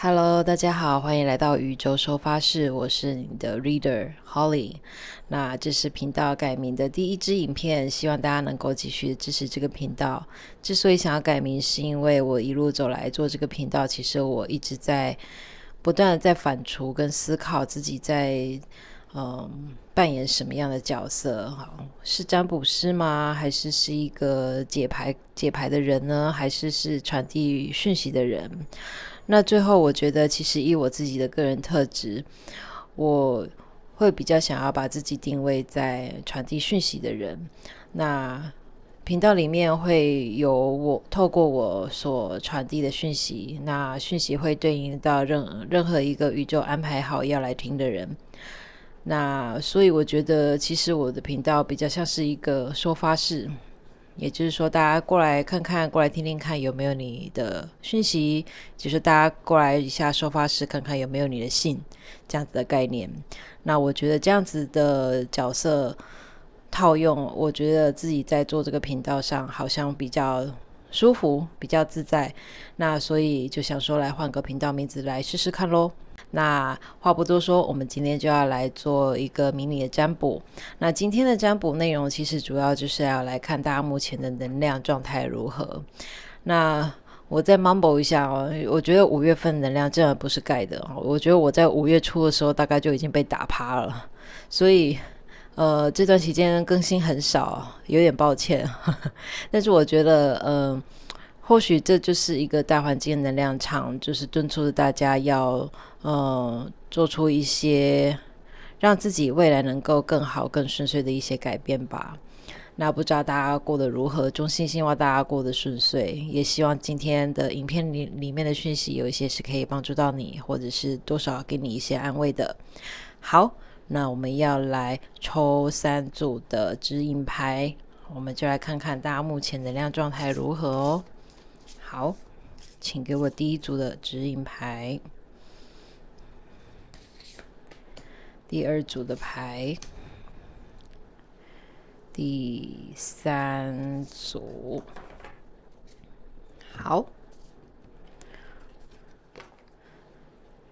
Hello，大家好，欢迎来到宇宙收发室，我是你的 Reader Holly。那这是频道改名的第一支影片，希望大家能够继续支持这个频道。之所以想要改名，是因为我一路走来做这个频道，其实我一直在不断的在反刍跟思考自己在扮演什么样的角色。好，是占卜师吗？还是一个解牌的人呢？还是传递讯息的人？那最后我觉得其实以我自己的个人特质，我会比较想要把自己定位在传递讯息的人。那频道里面会有我透过我所传递的讯息，那讯息会对应到任何一个宇宙安排好要来听的人。那所以我觉得其实我的频道比较像是一个说发室，也就是说大家过来看看，过来听听看有没有你的讯息，就是大家过来一下收发室看看有没有你的信，这样子的概念。那我觉得这样子的角色套用，我觉得自己在做这个频道上好像比较舒服，比较自在。那所以就想说来换个频道名字来试试看咯。那话不多说，我们今天就要来做一个迷你的占卜。那今天的占卜内容其实主要就是要来看大家目前的能量状态如何。那我再 mumble 一下哦，我觉得5月份能量真的不是盖的哦，我觉得我在5月初的时候大概就已经被打趴了，所以这段期间更新很少，有点抱歉。但是我觉得或许这就是一个大环境能量场，就是敦促大家要做出一些让自己未来能够更好更顺遂的一些改变吧。那不知道大家过得如何，衷心希望大家过得顺遂，也希望今天的影片里面的讯息有一些是可以帮助到你，或者是多少给你一些安慰的。好，那我们要来抽3组的指引牌，我们就来看看大家目前能量状态如何哦。好，请给我第一组的指引牌，第二组的牌，第3组。好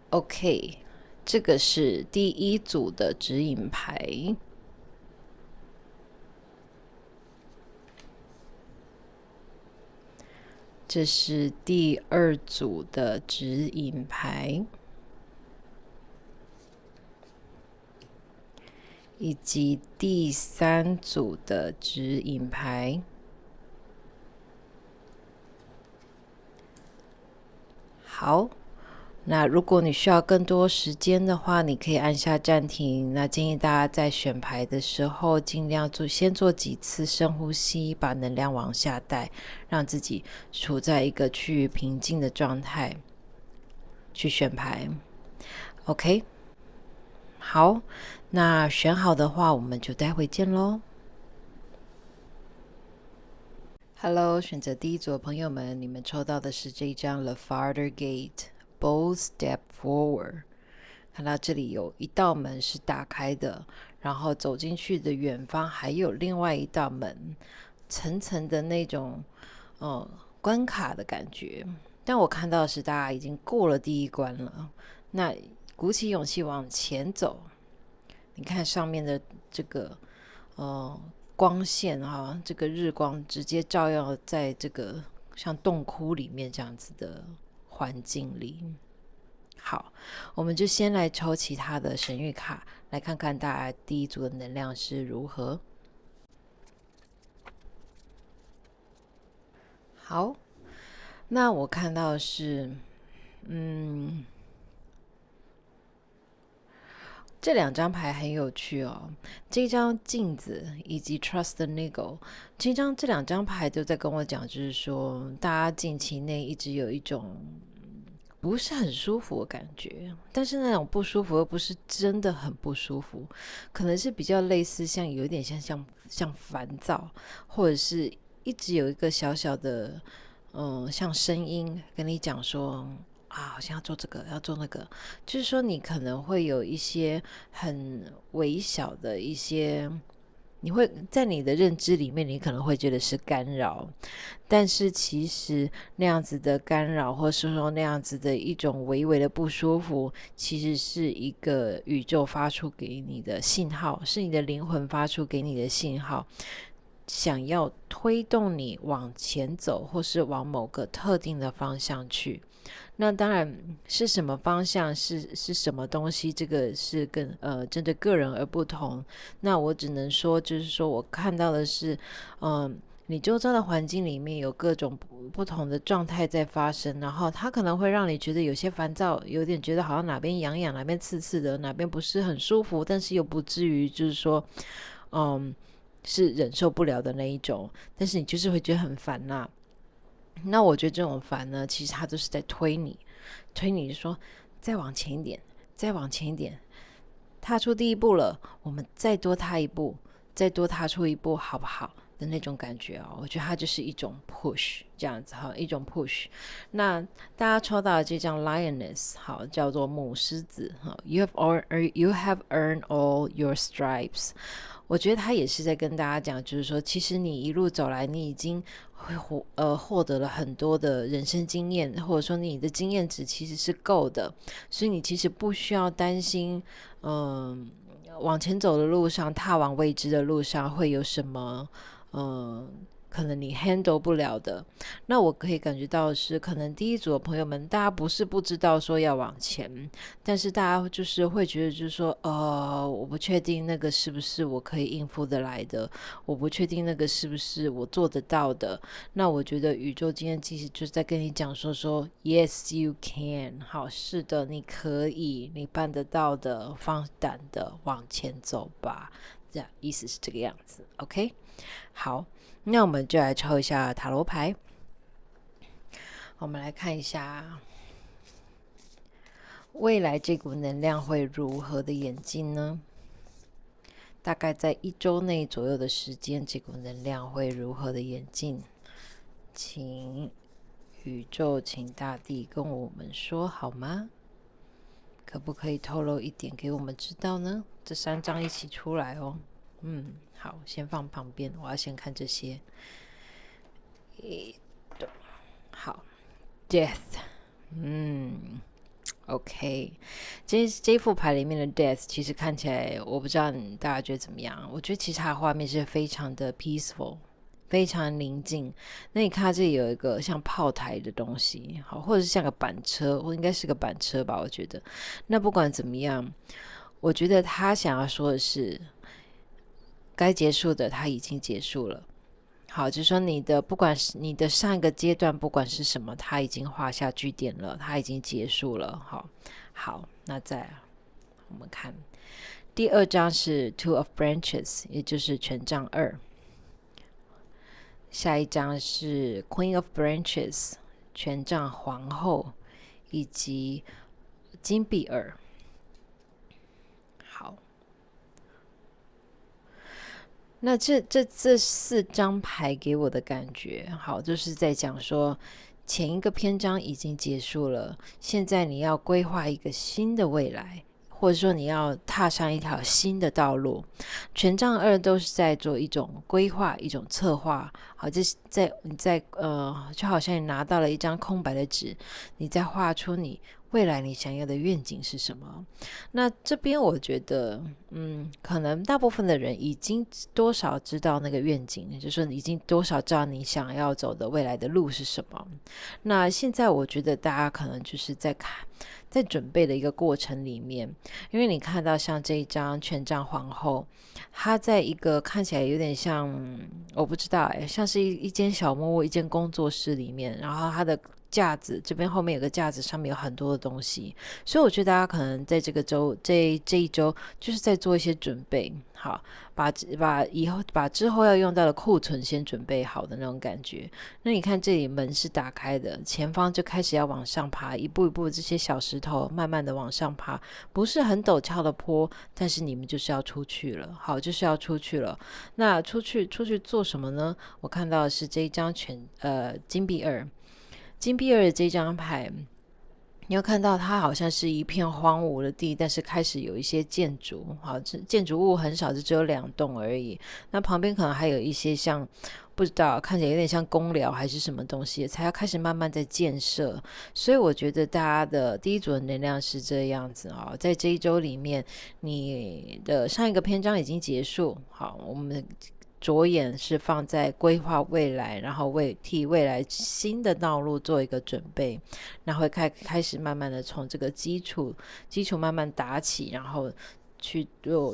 ，OK， 这个是第一组的指引牌。这是第二组的指引牌，以及第3组的指引牌。好，那如果你需要更多时间的话，你可以按下暂停。那建议大家在选牌的时候，尽量先做几次深呼吸，把能量往下带，让自己处在一个趋于平静的状态去选牌。OK， 好，那选好的话，我们就待会见咯。Hello， 选择第一组的朋友们，你们抽到的是这一张 The Farther Gate，Bold Step Forward。看到这里有一道门是打开的，然后走进去的远方还有另外一道门，层层的那种关卡的感觉。但我看到的是大家已经过了第一关了，那鼓起勇气往前走。你看上面的这个光线啊，这个日光直接照耀在这个像洞窟里面这样子的环境里。好，我们就先来抽其他的神谕卡，来看看大家第一组的能量是如何。好，那我看到的是，这2张牌很有趣哦。这张镜子以及 Trust the Needle， 这2张牌都在跟我讲，就是说大家近期内一直有一种不是很舒服的感觉，但是那种不舒服又不是真的很不舒服，可能是比较类似像有点像烦躁，或者是一直有一个小小的像声音跟你讲说啊，好像要做这个要做那个，就是说你可能会有一些很微小的一些你会在你的认知里面，你可能会觉得是干扰，但是其实那样子的干扰，或是说那样子的一种微微的不舒服，其实是一个宇宙发出给你的信号，是你的灵魂发出给你的信号，想要推动你往前走，或是往某个特定的方向去。那当然是什么方向，是什么东西，这个是跟针对个人而不同。那我只能说，就是说我看到的是，你周遭的环境里面有各种不同的状态在发生，然后它可能会让你觉得有些烦躁，有点觉得好像哪边痒痒，哪边刺刺的，哪边不是很舒服，但是又不至于就是说，是忍受不了的那一种，但是你就是会觉得很烦呐。那我觉得这种烦呢，其实它都是在推你说再往前一点，再往前一点，踏出第一步了，我们再多踏一步，再多踏出一步，好不好？的那种感觉我觉得它就是一种 push 这样子一种 push。那大家抽到的这张 lioness 叫做母狮子you have earned all your stripes。我觉得他也是在跟大家讲，就是说，其实你一路走来，你已经获得了很多的人生经验，或者说你的经验值其实是够的，所以你其实不需要担心，往前走的路上，踏往未知的路上会有什么，可能你 handle 不了的。那我可以感觉到是，可能第一组的朋友们，大家不是不知道说要往前，但是大家就是会觉得就是说，我不确定那个是不是我可以应付得来的，我不确定那个是不是我做得到的。那我觉得宇宙今天其实就是在跟你讲说 yes you can， 好，是的，你可以，你办得到的，放胆的往前走吧。这样意思是这个样子 ，OK。好，那我们就来抽一下塔罗牌。我们来看一下未来这股能量会如何的演进呢？大概在1周内左右的时间，这股能量会如何的演进？请宇宙，请大地跟我们说好吗？可不可以透露一点给我们知道呢？这3张一起出来哦。好，先放旁边，我要先看这些。好 ，Death，OK， 这副牌里面的 Death 其实看起来，我不知道大家觉得怎么样？我觉得其实它的画面是非常的 peaceful， 非常宁静。那你看它这里有一个像炮台的东西，好，或者是像个板车，或应该是个板车吧，我觉得。那不管怎么样，我觉得他想要说的是，该结束的它已经结束了。好，就是说不管是你的上一个阶段，不管是什么，它已经画下句点了，它已经结束了。好，那再我们看第2张是 Two of Branches， 也就是权杖2。下一张是 Queen of Branches， 权杖皇后，以及金币2。好，那这4张牌给我的感觉，好，就是在讲说前一个篇章已经结束了，现在你要规划一个新的未来，或者说你要踏上一条新的道路。权杖2都是在做一种规划，一种策划。好，就是你在就好像你拿到了一张空白的纸，你在画出你未来你想要的愿景是什么。那这边我觉得可能大部分的人已经多少知道那个愿景，就是说已经多少知道你想要走的未来的路是什么。那现在我觉得大家可能就是在准备的一个过程里面，因为你看到像这一张权杖皇后，她在一个看起来有点像，我不知道像是一间小木屋，一间工作室里面，然后她的架子这边后面有个架子，上面有很多的东西，所以我觉得大家可能在这个周这一周就是在做一些准备，好，把之后要用到的库存先准备好的那种感觉。那你看这里门是打开的，前方就开始要往上爬，一步一步这些小石头慢慢的往上爬，不是很陡峭的坡，但是你们就是要出去了，好，就是要出去了。那出去做什么呢？我看到的是这一张金币2。金币2的这张牌，你要看到它好像是一片荒芜的地，但是开始有一些建筑，好，建筑物很少，就只有2栋而已。那旁边可能还有一些像不知道，看起来有点像公寮还是什么东西，才要开始慢慢在建设。所以我觉得大家的第一组的能量是这样子啊，在这一周里面，你的上一个篇章已经结束，好，我们着眼是放在规划未来，然后替未来新的道路做一个准备，然后开始慢慢的从这个基础慢慢打起，然后去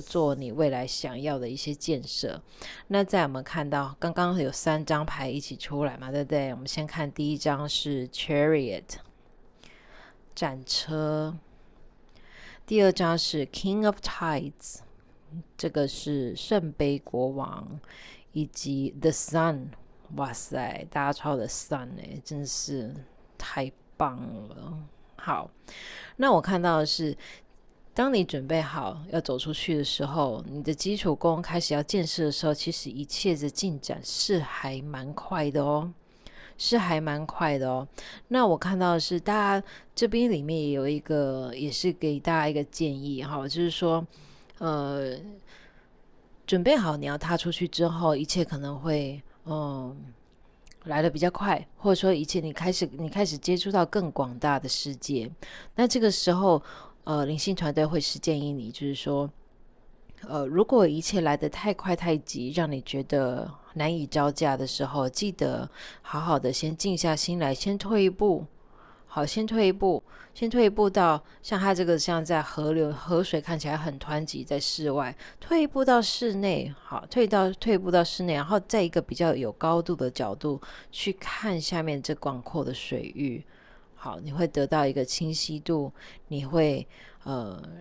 做你未来想要的一些建设。那在我们看到刚刚有3张牌一起出来嘛，对不对？我们先看第一张是 Chariot 战车，第二张是 King of Tides， 这个是圣杯国王，以及 The Sun。 哇塞，大家抄的 Sun 真是太棒了。好，那我看到的是当你准备好要走出去的时候，你的基础功开始要建设的时候，其实一切的进展是还蛮快的哦，是还蛮快的哦。那我看到的是大家这边里面也有一个，也是给大家一个建议哈，就是说准备好你要踏出去之后，一切可能会来得比较快，或者说一切你开始接触到更广大的世界。那这个时候灵性团队会是建议你，就是说如果一切来得太快太急，让你觉得难以招架的时候，记得好好的先静下心来，先退一步。好，先退一步到像它这个像在河水看起来很湍急，在室外，退一步到室内，好，退一步到室内，然后在一个比较有高度的角度去看下面这广阔的水域。好，你会得到一个清晰度，你会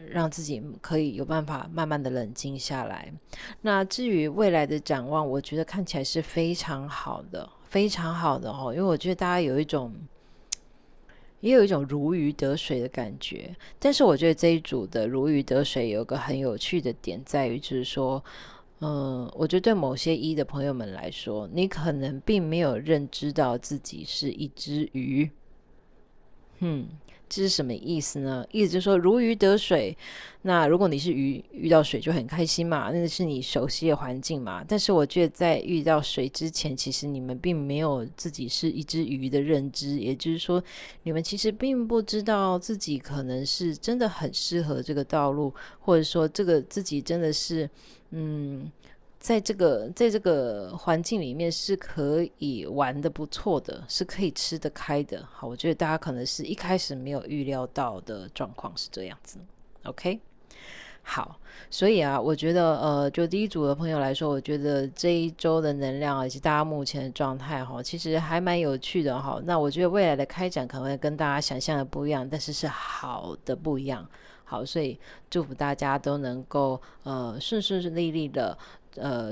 让自己可以有办法慢慢的冷静下来。那至于未来的展望，我觉得看起来是非常好的，非常好的哦，因为我觉得大家也有一种如鱼得水的感觉。但是我觉得这一组的如鱼得水有个很有趣的点在于，就是说我觉得对某些的朋友们来说，你可能并没有认知到自己是一只鱼。这是什么意思呢？意思就是说如鱼得水，那如果你是鱼，遇到水就很开心嘛，那是你熟悉的环境嘛。但是我觉得在遇到水之前，其实你们并没有自己是一只鱼的认知，也就是说你们其实并不知道自己可能是真的很适合这个道路，或者说这个自己真的是在这个环境里面是可以玩的不错的，是可以吃得开的。好，我觉得大家可能是一开始没有预料到的状况是这样子。OK， 好，所以啊，我觉得就第一组的朋友来说，我觉得这一周的能量以及大家目前的状态其实还蛮有趣的哈。那我觉得未来的开展可能会跟大家想象的不一样，但是是好的不一样。好，所以祝福大家都能够顺利的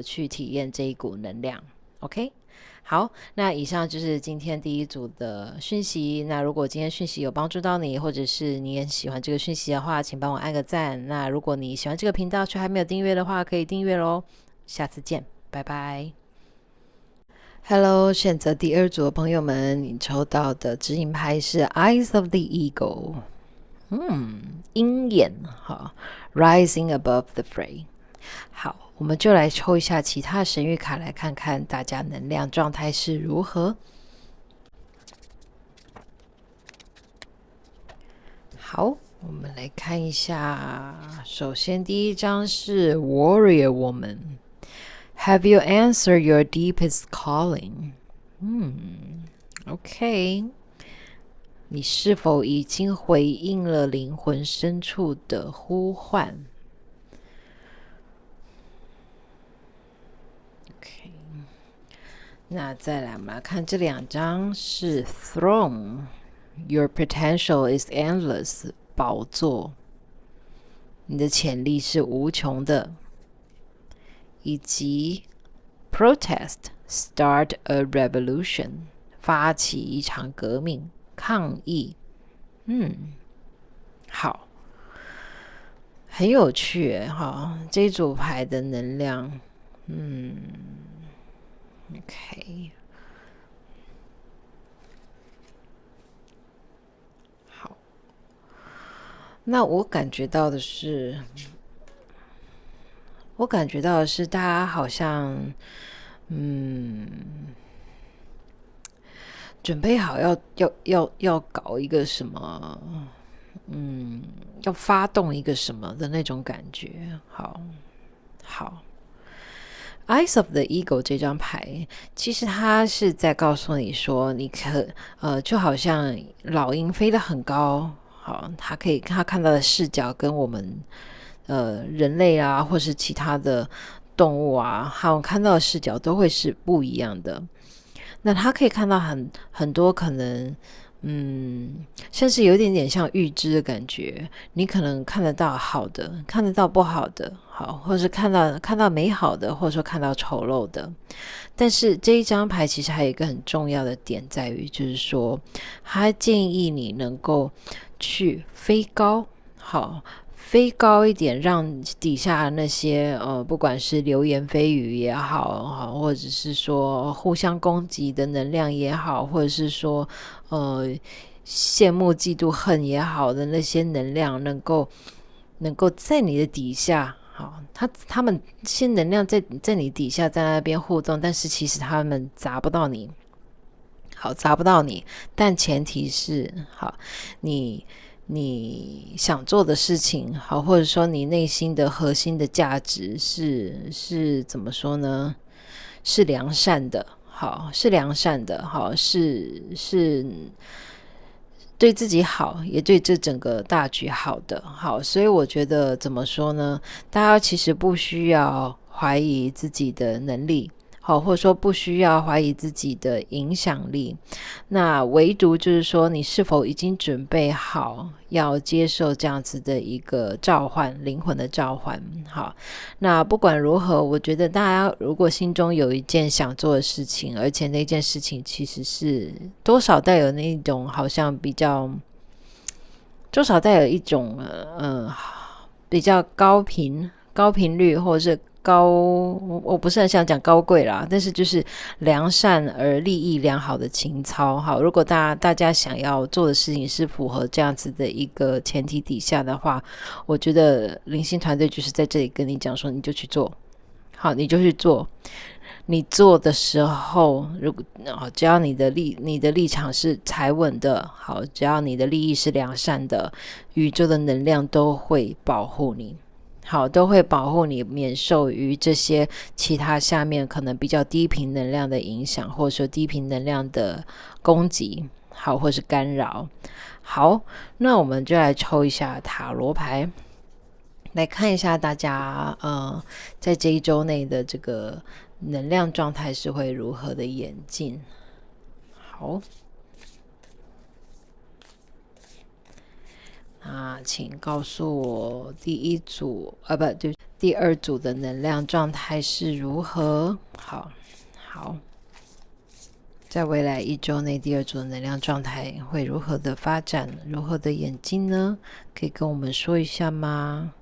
去体验这一股能量。 OK， 好，那以上就是今天第一组的讯息。那如果今天讯息有帮助到你，或者是你也喜欢这个讯息的话，请帮我按个赞。那如果你喜欢这个频道却还没有订阅的话，可以订阅咯。下次见，拜拜。Hello， 选择第2组的朋友们，你抽到的指引牌是 Eyes of the Eagle，鹰眼哈 ，Rising above the fray。好，我们就来抽一下其他神谕卡，来看看大家能量状态是如何。好，我们来看一下，首先第一张是 Warrior Woman。Have you answered your deepest calling？ OK， 你是否已经回应了灵魂深处的呼唤？OK， 那再来我们来看这2张是 Throne。Your potential is endless， 宝座，你的潜力是无穷的。以及 Protest， Start a revolution， 发起一场革命，抗议。好，很有趣哈，这一组牌的能量。OK， 好，那我感觉到的是，大家好像，准备好要搞一个什么，要发动一个什么的那种感觉。好，Eyes of the Eagle 这张牌，其实它是在告诉你说，就好像老鹰飞得很高，好，它看到的视角跟我们人类啊，或是其他的动物啊，他们看到的视角都会是不一样的。那他可以看到很多可能，甚至有一点点像预知的感觉。你可能看得到好的，看得到不好的，好，或者是看到美好的，或者说看到丑陋的。但是这一张牌其实还有一个很重要的点在于，就是说，他建议你能够去飞高，好。飞高一点，让底下那些不管是流言蜚语也好，或者是说互相攻击的能量也好，或者是说羡慕、嫉妒、恨也好的那些能量，能够在你的底下，好，他们这些能量在你底下在那边互动，但是其实他们砸不到你，好，砸不到你，但前提是好，你想做的事情，好，或者说你内心的核心的价值是怎么说呢？是良善的，好，是良善的，好，是对自己好，也对这整个大局好的，好，所以我觉得怎么说呢？大家其实不需要怀疑自己的能力。好，或者说不需要怀疑自己的影响力，那唯独就是说，你是否已经准备好要接受这样子的一个召唤，灵魂的召唤？好，那不管如何，我觉得大家如果心中有一件想做的事情，而且那件事情其实是多少带有那种好像比较，多少带有一种比较高频率，或者是我不是很想讲高贵啦，但是就是良善而利益良好的情操。好，如果大家想要做的事情是符合这样子的一个前提底下的话，我觉得灵性团队就是在这里跟你讲说，你就去做，好，你就去做。你做的时候，只要你的立场是踩稳的，好，只要你的利益是良善的，宇宙的能量都会保护你。好，都会保护你免受于这些其他下面可能比较低频能量的影响，或者说低频能量的攻击，好，或是干扰。好，那我们就来抽一下塔罗牌，来看一下大家在这一周内的这个能量状态是会如何的演进。好。请告诉我第二组的能量状态是如何？好，在未来一周内，第二组的能量状态会如何的发展，如何的演进呢？可以跟我们说一下吗？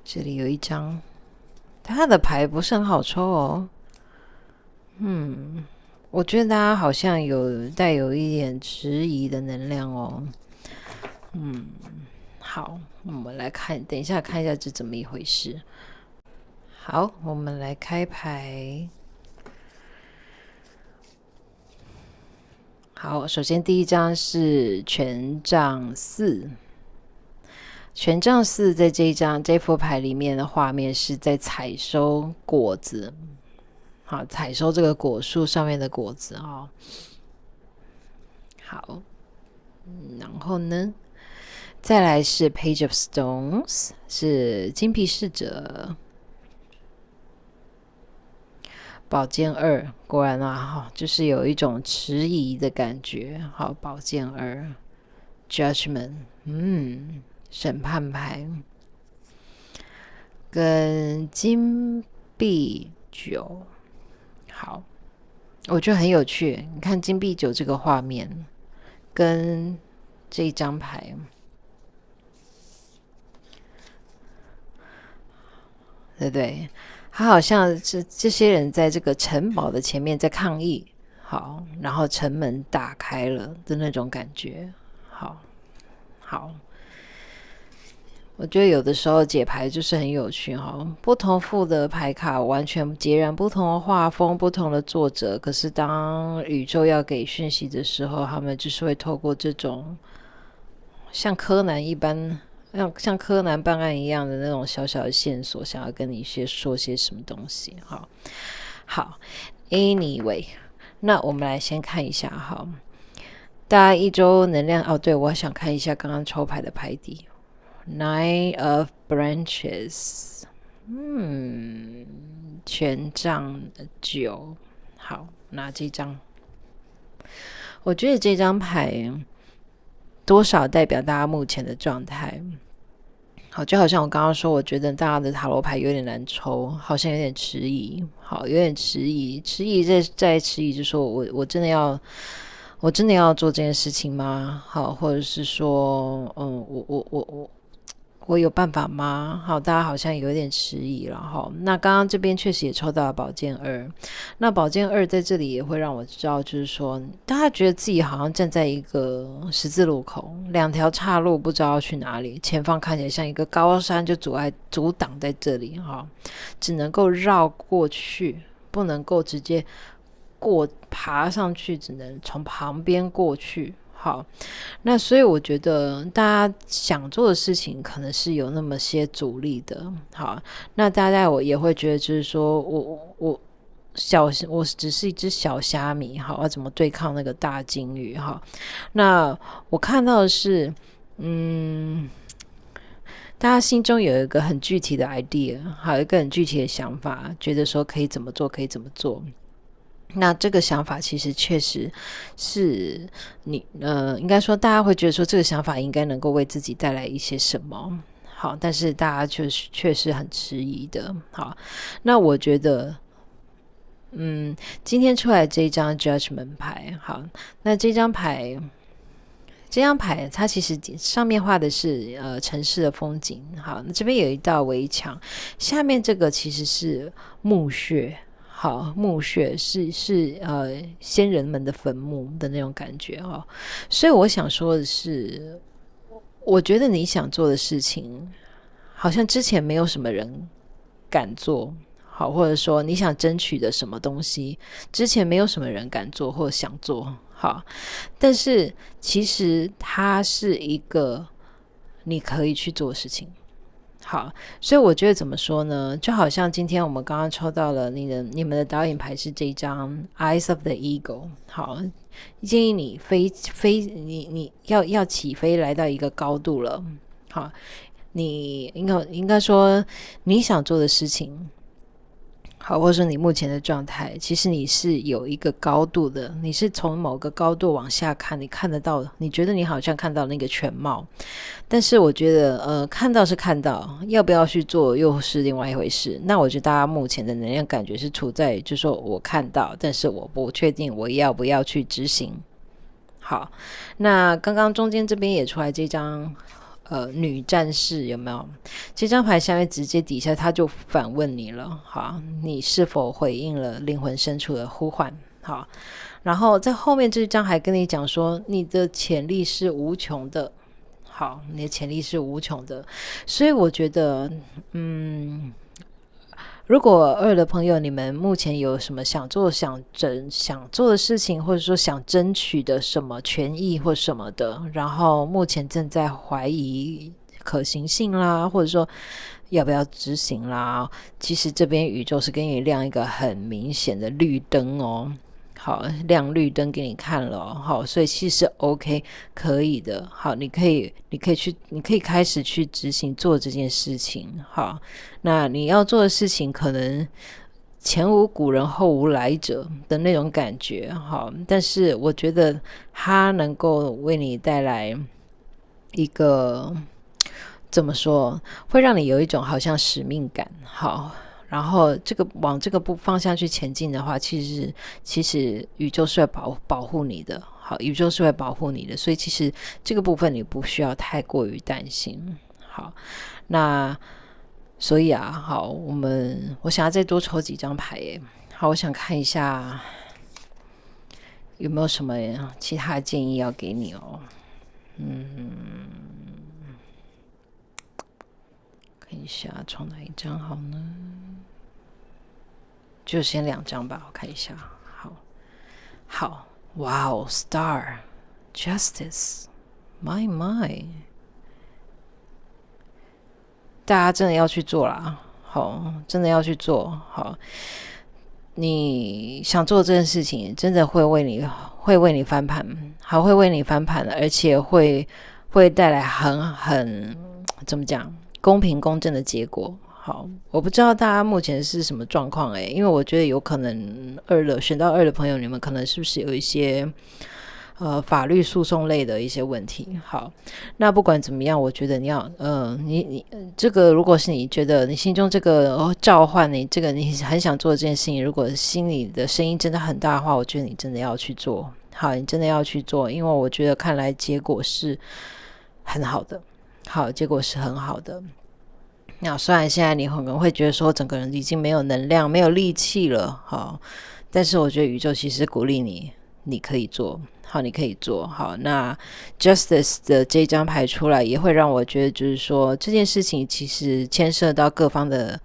这里有一张，它的牌不是很好抽哦。我觉得大家好像带有一点迟疑的能量哦。好，我们来看，等一下看一下这怎么一回事。好，我们来开牌。好，首先第一张是权杖四。权杖四在这副牌里面的画面是在采收果子，好，采收这个果树上面的果子哦。好，然后呢，再来是 Page of Stones， 是金币侍者。宝剑二，果然啊，就是有一种迟疑的感觉。好，宝剑二 ，Judgment， 审判牌，跟金币九。好，我觉得很有趣。你看金币九这个画面，跟这一张牌，对不对？他好像是这些人在这个城堡的前面在抗议，好，然后城门打开了的那种感觉。好，我觉得有的时候解牌就是很有趣哈，不同副的牌卡完全截然不同的画风，不同的作者，可是当宇宙要给讯息的时候，他们就是会透过这种像柯南一般，像柯南办案一样的那种小小的线索，想要跟你说些什么东西。好 ，Anyway， 那我们来先看一下哈，大家一周能量哦，对，我想看一下刚刚抽牌的牌底。Nine of Branches， 权杖9。好，拿这张。我觉得这张牌多少代表大家目前的状态。好，就好像我刚刚说，我觉得大家的塔罗牌有点难抽，好像有点迟疑。好，有点迟疑在迟疑，就说我真的要做这件事情吗？好，或者是说，我有办法吗？好，大家好像有点迟疑了哈。那刚刚这边确实也抽到了宝剑2，那宝剑2在这里也会让我知道，就是说大家觉得自己好像站在一个十字路口，两条岔路不知道要去哪里，前方看起来像一个高山，就阻挡在这里哈，只能够绕过去，不能够直接爬上去，只能从旁边过去。好，那所以我觉得大家想做的事情可能是有那么些阻力的。好，那大家我也会觉得就是说我只是一只小虾米，好，要怎么对抗那个大鲸鱼？哈，那我看到的是，大家心中有一个很具体的 idea， 还有一个很具体的想法，觉得说可以怎么做，可以怎么做。那这个想法其实确实是应该说大家会觉得说这个想法应该能够为自己带来一些什么。好，但是大家确实很迟疑的。好，那我觉得今天出来这一张 Judgment 牌，好，那这张牌它其实上面画的是城市的风景。好，那这边有一道围墙，下面这个其实是墓穴。好，墓穴是先人们的坟墓的那种感觉哈，所以我想说的是，我觉得你想做的事情，好像之前没有什么人敢做，好，或者说你想争取的什么东西，之前没有什么人敢做或者想做，好，但是其实它是一个你可以去做的事情。好，所以我觉得怎么说呢？就好像今天我们刚刚抽到了你们的导演牌是这一张 Eyes of the Eagle。好，建议你你要起飞来到一个高度了。好，你应该说你想做的事情。好，或者说你目前的状态，其实你是有一个高度的，你是从某个高度往下看，你看得到，你觉得你好像看到那个全貌，但是我觉得看到是看到，要不要去做又是另外一回事。那我觉得大家目前的能量感觉是处在就是说我看到，但是我不确定我要不要去执行。好，那刚刚中间这边也出来这张女战士，有没有？这张牌下面直接底下他就反问你了，好，你是否回应了灵魂深处的呼唤？好，然后在后面这张还跟你讲说，你的潜力是无穷的。好，你的潜力是无穷的，所以我觉得，如果2的朋友，你们目前有什么想做的事情，或者说想争取的什么权益或什么的，然后目前正在怀疑可行性啦，或者说要不要执行啦，其实这边宇宙是给你亮一个很明显的绿灯哦。好，亮绿灯给你看了好，所以其实 OK 可以的。好，你可以开始去执行做这件事情。好，那你要做的事情可能前无古人后无来者的那种感觉。好，但是我觉得它能够为你带来一个怎么说，会让你有一种好像使命感。好，然后往这个方向去前进的话，其实宇宙是会保护你的。好，宇宙是会保护你的，所以其实这个部分你不需要太过于担心。好，那所以啊，好，我想要再多抽几张牌耶。好，我想看一下有没有什么其他的建议要给你哦。看一下抽哪一张好呢？就先2张吧，我看一下。好，哇哦 ，Star Justice， my， 大家真的要去做啦。好，真的要去做。好，你想做这件事情，真的会为你翻盘，还会为你翻盘，而且会带来很怎么讲公平公正的结果。好，我不知道大家目前是什么状况因为我觉得有可能选到2的朋友，你们可能是不是有一些法律诉讼类的一些问题。好，那不管怎么样，我觉得你要你这个，如果是你觉得你心中这个召唤，你这个你很想做这件事情，如果心里的声音真的很大的话，我觉得你真的要去做。好，你真的要去做，因为我觉得看来结果是很好的。好，结果是很好的。那虽然现在你可能会觉得说整个人已经没有能量没有力气了，好，但是我觉得宇宙其实鼓励你可以做。好，你可以做好。那 Justice 的这张牌出来也会让我觉得就是说这件事情其实牵涉到各方的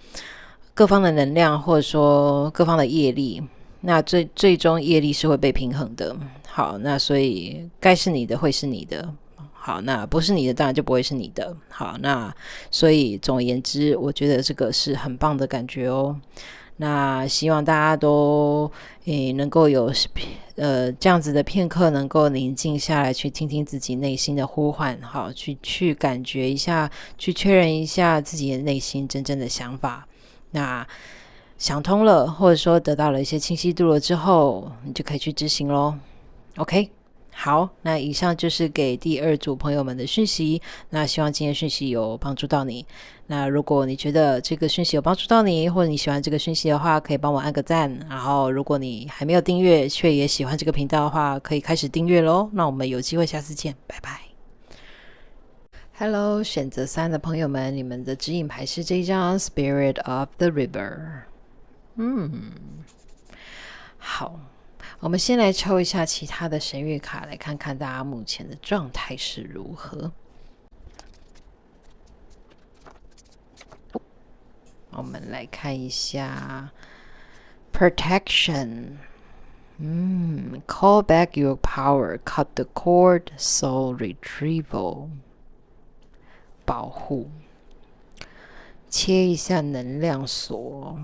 能量，或者说各方的业力，那最终业力是会被平衡的。好，那所以该是你的会是你的，好，那不是你的当然就不会是你的。好，那所以总而言之，我觉得这个是很棒的感觉哦。那希望大家都能够有这样子的片刻，能够宁静下来，去听听自己内心的呼唤，好，去感觉一下，去确认一下自己的内心真正的想法。那想通了，或者说得到了一些清晰度了之后，你就可以去执行咯。 OK，好，那以上就是给第2组朋友们的讯息。那希望今天讯息有帮助到你。那如果你觉得这个讯息有帮助到你，或者你喜欢这个讯息的话，可以帮我按个赞。然后如果你还没有订阅却也喜欢这个频道的话，可以开始订阅咯。那我们有机会下次见，拜拜。Hello， 选择3的朋友们，你们的指引牌是这一张 Spirit of the River。好，我们先来抽一下其他的神谕卡，来看看大家目前的状态是如何。我们来看一下 Protection。Call back your power, cut the cord, soul retrieval。保护，切一下能量锁，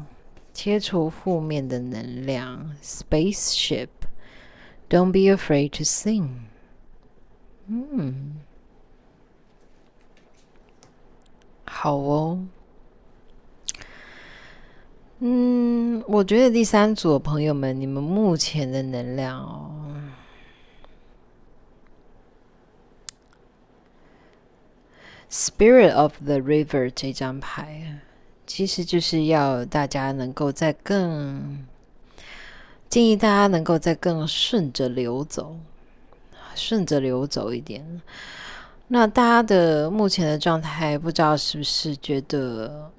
切除负面的能量。Spaceship， don't be afraid to sing。好哦。我觉得第3组的朋友们，你们目前的能量Spirit of the River 这张牌，其实就是要大家能够建议大家能够再更顺着流走一点。那大家的目前的状态，不知道是不是觉得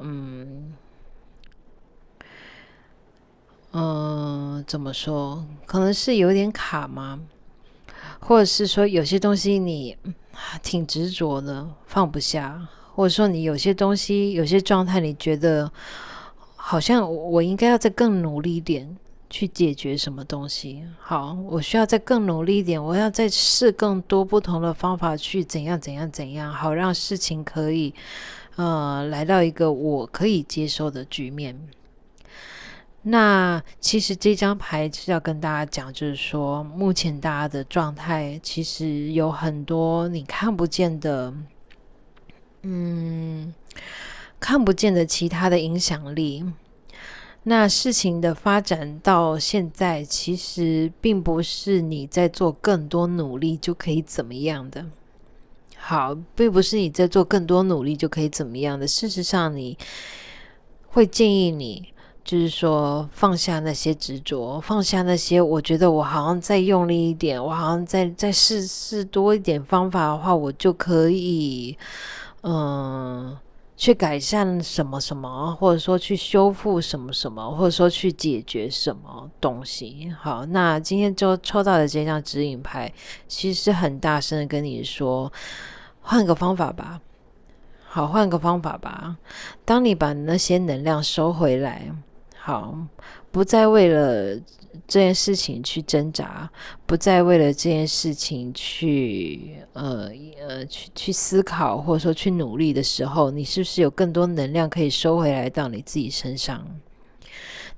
怎么说？可能是有点卡吗？或者是说有些东西你挺执着的，放不下，或者说你有些东西、有些状态，你觉得好像我应该要再更努力一点去解决什么东西。好，我需要再更努力一点，我要再试更多不同的方法去怎样，好让事情可以来到一个我可以接受的局面。那其实这张牌是要跟大家讲，就是说目前大家的状态其实有很多你看不见的其他的影响力。那事情的发展到现在，其实并不是你在做更多努力就可以怎么样的。好，并不是你在做更多努力就可以怎么样的。事实上，你会建议你就是说放下那些执着，放下那些我觉得我好像再用力一点，我好像再试多一点方法的话，我就可以去改善什么什么，或者说去修复什么什么，或者说去解决什么东西。好，那今天就抽到的这张指引牌，其实是很大声的跟你说，换个方法吧。好，换个方法吧。当你把那些能量收回来，好，不再为了这件事情去挣扎，不再为了这件事情去思考，或者说去努力的时候，你是不是有更多能量可以收回来到你自己身上？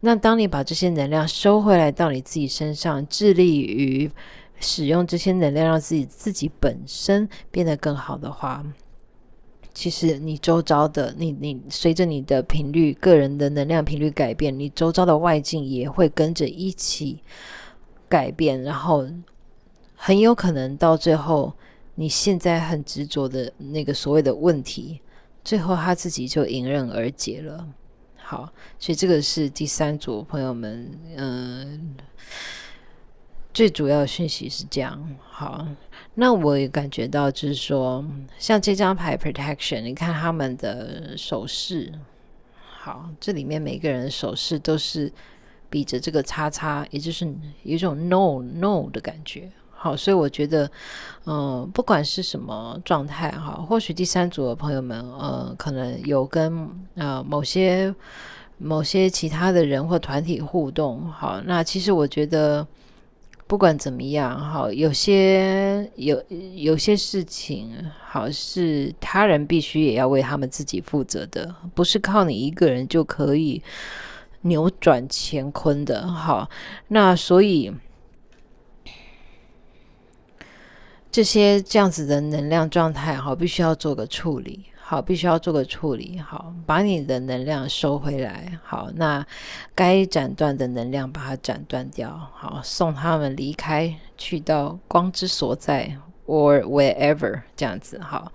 那当你把这些能量收回来到你自己身上，致力于使用这些能量让自己本身变得更好的话，其实你周遭的你随着你的频率，个人的能量频率改变，你周遭的外境也会跟着一起改变，然后很有可能到最后，你现在很执着的那个所谓的问题，最后他自己就迎刃而解了。好，所以这个是第三组朋友们，最主要的讯息是这样。好，那我也感觉到就是说，像这张牌 Protection， 你看他们的手势，好，这里面每个人的手势都是比着这个叉叉，也就是有一种 no 的感觉。好，所以我觉得不管是什么状态哈，或许第三组的朋友们可能有跟某些其他的人或团体互动。好，那其实我觉得不管怎么样，好，有些事情，好，是他人必须也要为他们自己负责的，不是靠你一个人就可以扭转乾坤的。好，那所以这样子的能量状态，好，必须要做个处理。好，必须要做个处理。好，把你的能量收回来。好，那该斩断的能量把它斩断掉。好，送他们离开，去到光之所在 or wherever 这样子。好，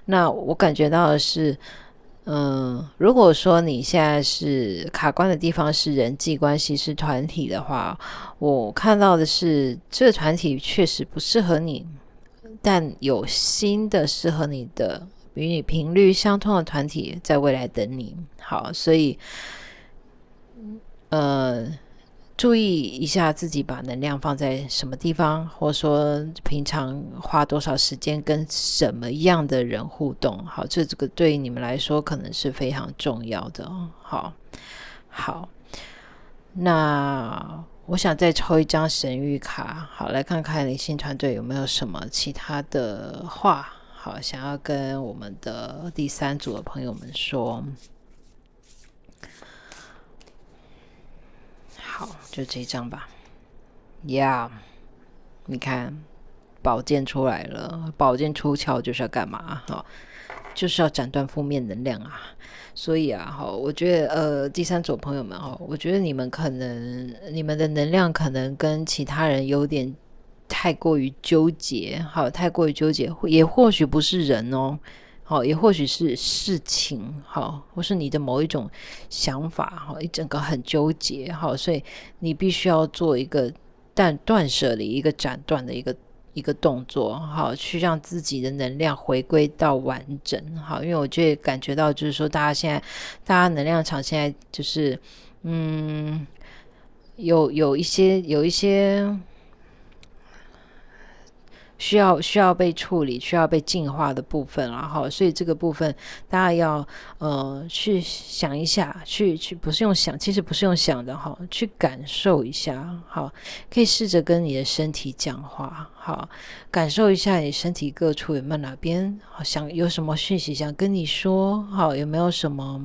那我感觉到的是如果说你现在是卡关的地方是人际关系是团体的话，我看到的是这个团体确实不适合你，但有新的适合你的与你频率相通的团体在未来等你。好，所以注意一下自己把能量放在什么地方，或者说平常花多少时间跟什么样的人互动。好，这个对于你们来说可能是非常重要的。好，那我想再抽一张神谕卡，好，来看看灵性团队有没有什么其他的话，好，想要跟我们的第三组的朋友们说。好，就这一张吧。Yeah， 你看，宝剑出来了，宝剑出鞘就是要干嘛？好，就是要斩断负面能量啊。所以啊，好，我觉得第三组朋友们我觉得你们的能量可能跟其他人有点太过于纠结，好，太过于纠结，也或许不是人好，也或许是事情，好，或是你的某一种想法，好，一整个很纠结，好，所以你必须要做一个断舍离，一个斩断的一个动作，好，去让自己的能量回归到完整。好，因为我感觉到就是说大家能量场现在就是有一些需要被处理，需要被净化的部分，然后所以这个部分大家要去想一下，去不是用想，其实不是用想的哈，去感受一下。好，可以试着跟你的身体讲话，好，感受一下你身体各处有没有哪边好像有什么讯息想跟你说，好，有没有什么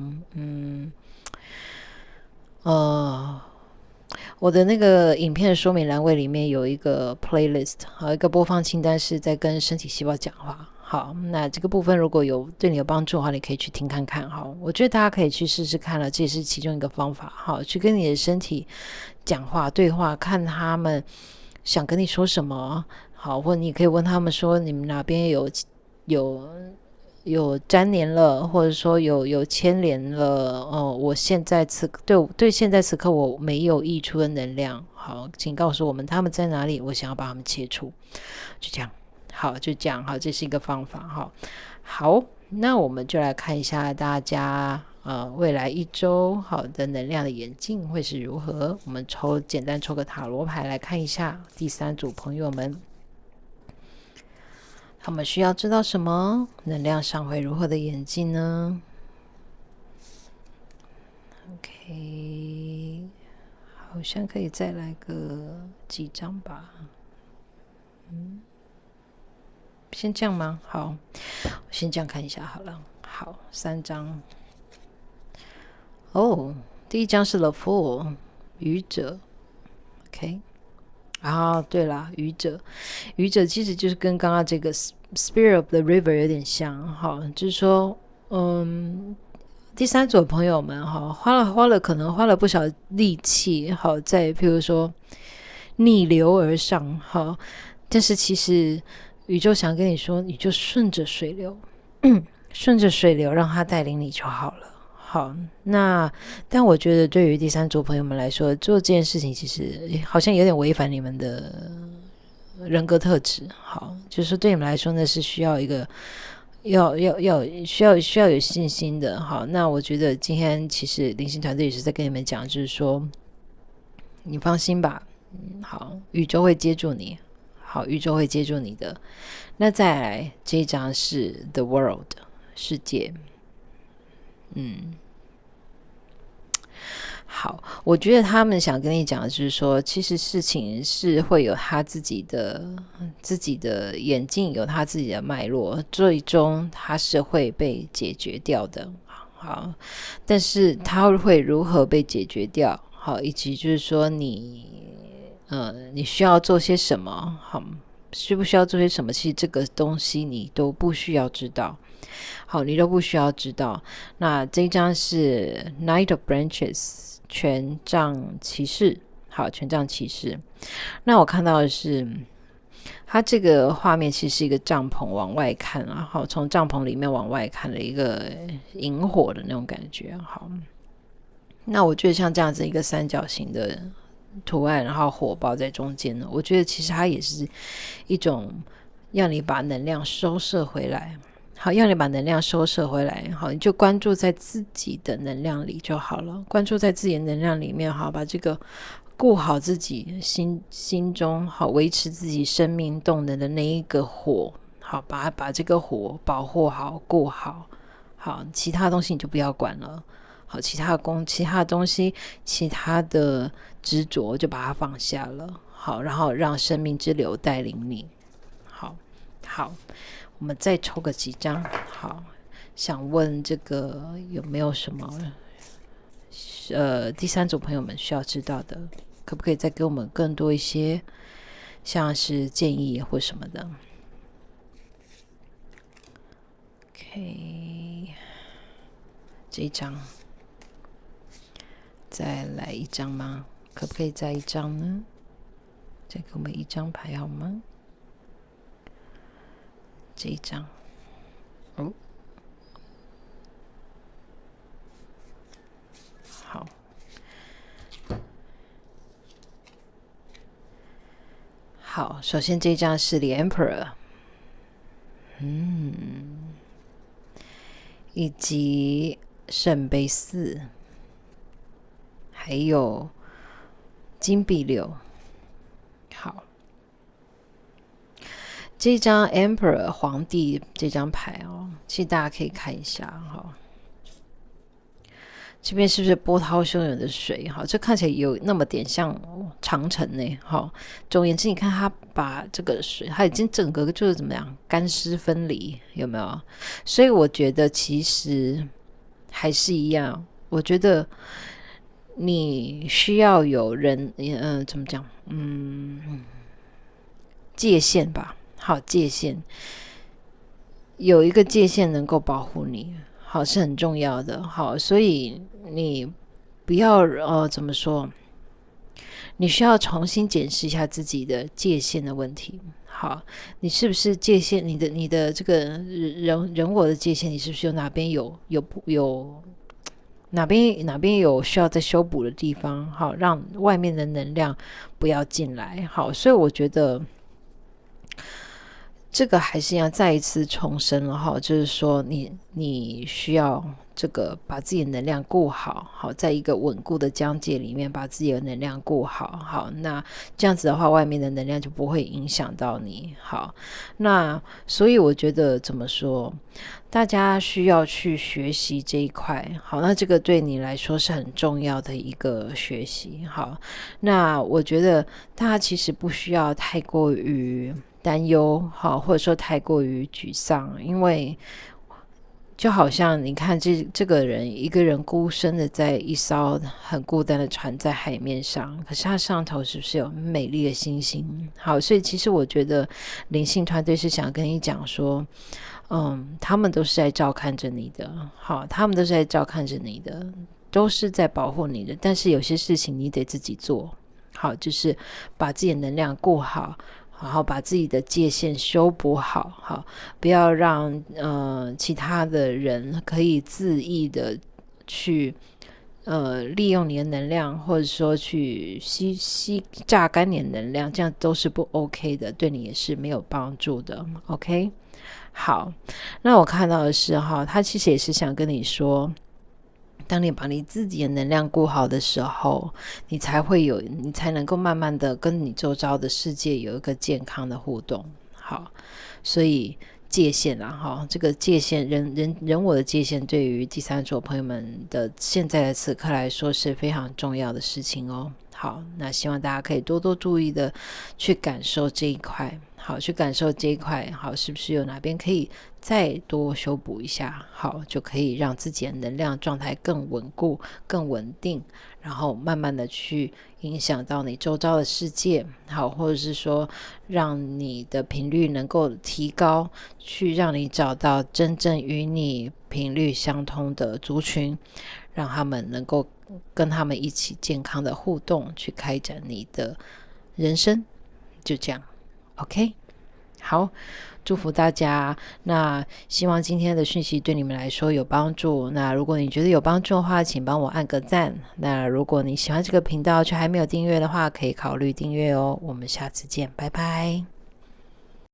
我的那个影片的说明栏位里面有一个 playlist， 好，一个播放清单是在跟身体细胞讲话。好，那这个部分如果对你有帮助的话，你可以去听看看。好，我觉得大家可以去试试看了，这也是其中一个方法。好，去跟你的身体讲话对话，看他们想跟你说什么。好，或者你可以问他们说你们哪边有粘连了，或者说有牵连了，我现在对现在此刻我没有溢出的能量，好，请告诉我们他们在哪里，我想要把他们切除，就这样，好，就这样，好，这是一个方法，好，那我们就来看一下大家未来一周好的能量的演进会是如何。我们简单抽个塔罗牌来看一下第3组朋友们，他们需要知道什么，能量上会如何的演进呢？ OK， 好像可以再来个几张吧。先这样吗？好，我先这样看一下好了。好，3张。第一张是 The Fool， 愚者。OK， 对啦，愚者其实就是跟刚刚这个 Spirit of the River 有点像。好，就是说，第3组的朋友们，可能花了不少力气，好，在譬如说逆流而上，好，但是其实宇宙想跟你说，你就顺着水流，顺着水流让它带领你就好了。好，但我觉得对于第3组朋友们来说，做这件事情其实好像有点违反你们的人格特质。好，就是说对你们来说呢，是需要一个需要有信心的。好，那我觉得今天其实灵性团队也是在跟你们讲，就是说你放心吧，好，宇宙会接住你。好，宇宙会接住你的。那再来这一张是 The World， 世界。好，我觉得他们想跟你讲的就是说，其实事情是会有他自己的演进，有他自己的脉络，最终它是会被解决掉的。好，但是它会如何被解决掉？好，以及就是说你需要做些什么？好，需不需要做些什么？其实这个东西你都不需要知道。好，你都不需要知道。那这一张是 Knight of Branches， 权杖骑士。好，权杖骑士。那我看到的是，它这个画面其实是一个帐篷往外看，然后从帐篷里面往外看的一个萤火的那种感觉。好，那我觉得像这样子一个三角形的图案，然后火爆在中间呢，我觉得其实它也是一种要你把能量收摄回来。好，要你把能量收摄回来，好，你就关注在自己的能量里就好了。关注在自己的能量里面，好，把这个顾好自己心中，好，维持自己生命动能的那一个火，好，把这个火保护好，顾好，好，其他东西你就不要管了。好，其他的东西，其他的执着就把它放下了。好，然后让生命之流带领你。好，我们再抽个几张。好，想问这个有没有什么第3组朋友们需要知道的？可不可以再给我们更多一些，像是建议或什么的 ？OK， 这一张，再来一张吗？可不可以再一张呢？再给我们1张牌好吗？这一张，好，首先这一张是 The Emperor， 以及圣杯4，还有金币6。好，这张 Emperor 皇帝这张牌其实大家可以看一下这边是不是波涛汹涌的水？这看起来有那么点像长城呢。总而言之，你看它把这个水，它已经整个就是怎么样干湿分离，有没有？所以我觉得其实还是一样，我觉得你需要有人怎么讲？界限吧。好，界限，有一个界限能够保护你。好，是很重要的。好，所以你不要怎么说？你需要重新检视一下自己的界限的问题。好，你是不是界限你的这个人我的界限，你是不是有哪边有哪边有需要再修补的地方？好，让外面的能量不要进来。好，所以我觉得这个还是要再一次重申了哈，就是说你需要这个把自己的能量顾好，好，在一个稳固的疆界里面把自己的能量顾好，好，那这样子的话，外面的能量就不会影响到你。好，那所以我觉得怎么说，大家需要去学习这一块。好，那这个对你来说是很重要的一个学习。好，那我觉得大家其实不需要太过于担忧，好，或者说太过于沮丧，因为就好像你看这个人一个人孤身的在一艘很孤单的船在海面上，可是他上头是不是有美丽的星星？好，所以其实我觉得灵性团队是想跟你讲说，他们都是在照看着你的，好，他们都是在照看着你的，都是在保护你的，但是有些事情你得自己做好，就是把自己的能量顾好，然后把自己的界限修补好，好，不要让其他的人可以恣意的去利用你的能量，或者说去榨干你的能量，这样都是不 OK 的，对你也是没有帮助的。 OK， 好，那我看到的是哈，他其实也是想跟你说，当你把你自己的能量顾好的时候，你才能够慢慢的跟你周遭的世界有一个健康的互动。好，所以界限啊，这个界限，人我的界限，对于第三组朋友们的现在的此刻来说是非常重要的事情哦。好，那希望大家可以多多注意的去感受这一块，好，去感受这一块，好，是不是有哪边可以再多修补一下，好，就可以让自己的能量状态更稳固、更稳定，然后慢慢的去影响到你周遭的世界，好，或者是说让你的频率能够提高，去让你找到真正与你频率相通的族群，让他们能够跟他们一起健康的互动，去开展你的人生。就这样 OK， 好，祝福大家。那希望今天的讯息对你们来说有帮助，那如果你觉得有帮助的话，请帮我按个赞。那如果你喜欢这个频道却还没有订阅的话，可以考虑订阅哦。我们下次见，拜拜。